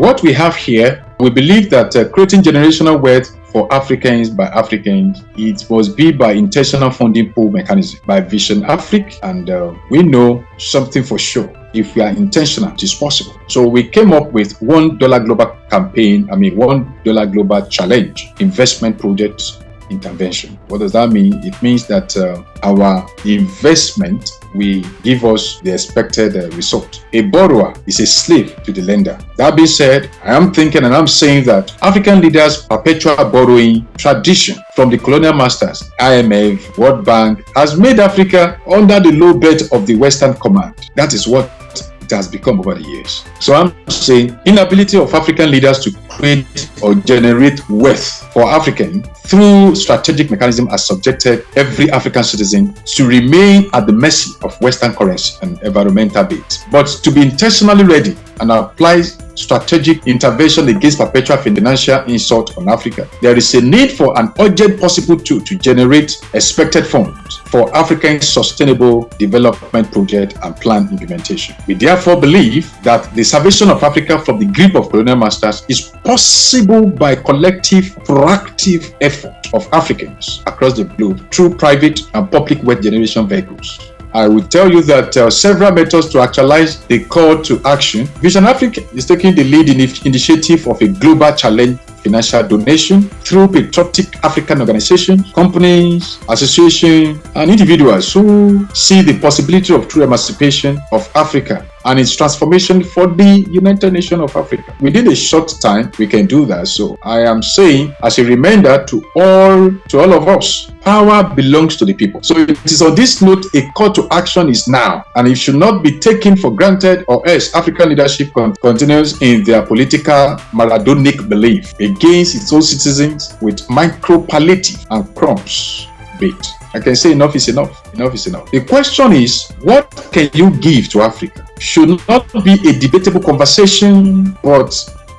what we have here, we believe that creating generational wealth for Africans by Africans, it must be by intentional funding pool mechanism by Vision Afrique, and we know something for sure. If we are intentional, it is possible. So we came up with $1 global campaign, $1 global challenge investment project intervention. What does that mean? It means that our investment will give us the expected result. A borrower is a slave to the lender. That being said, I am thinking and I'm saying that African leaders' perpetual borrowing tradition from the colonial masters, IMF, World Bank, has made Africa under the low bed of the Western command. That is what it has become over the years. So I'm saying inability of African leaders to create or generate wealth for Africans through strategic mechanism has subjected every African citizen to remain at the mercy of Western currency and environmental bait. But to be intentionally ready and apply strategic intervention against perpetual financial insult on Africa, there is a need for an urgent possible tool to generate expected funds for African sustainable development project and plan implementation. We therefore believe that the salvation of Africa from the grip of colonial masters is possible by collective, proactive effort of Africans across the globe through private and public wealth generation vehicles. I will tell you that several methods to actualize the call to action. Vision Afrique is taking the lead in the initiative of a global challenge financial donation through patriotic African organizations, companies, associations, and individuals who see the possibility of true emancipation of Africa and its transformation for the United Nations of Africa. Within a short time, we can do that. So I am saying, as a reminder to all of us, power belongs to the people. So it is on this note, a call to action is now, and it should not be taken for granted, or else African leadership continues in their political Maradonic belief against its own citizens with micro-palliative and crumbs bait. I can say enough is enough. Enough is enough. The question is, what can you give to Africa? Should not be a debatable conversation, but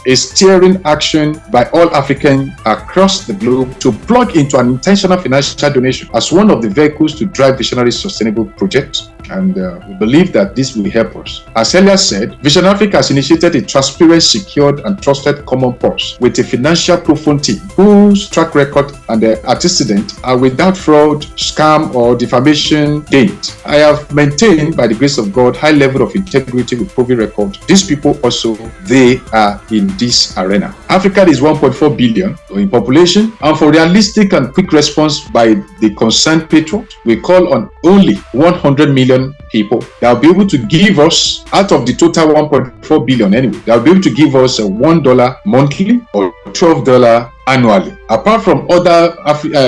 a steering action by all Africans across the globe to plug into an intentional financial donation as one of the vehicles to drive visionary sustainable projects. And we believe that this will help us. As earlier said, Vision Afrique has initiated a transparent, secured, and trusted common purse with a financial proofing team whose track record and antecedents are without fraud, scam, or defamation date. I have maintained, by the grace of God, high level of integrity with proven record. These people also, they are in this arena. Africa is 1.4 billion in population, and for realistic and quick response by the concerned patriot, we call on only 100 million people that will be able to give us, out of the total 1.4 billion anyway, that will be able to give us $1 monthly or $12 annually. Apart from other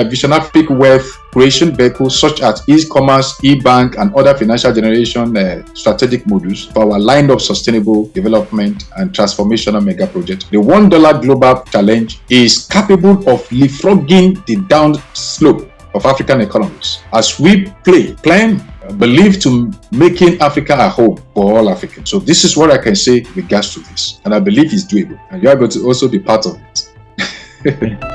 Vision Afrique wealth creation vehicles such as e-commerce, e-bank, and other financial generation strategic modules for our line of sustainable development and transformational mega project, the $1 global challenge is capable of leapfrogging the down slope of African economies as we plan, believe to making Africa a home for all Africans. So this is what I can say with regards to this, and I believe it's doable, and you are going to also be part of it.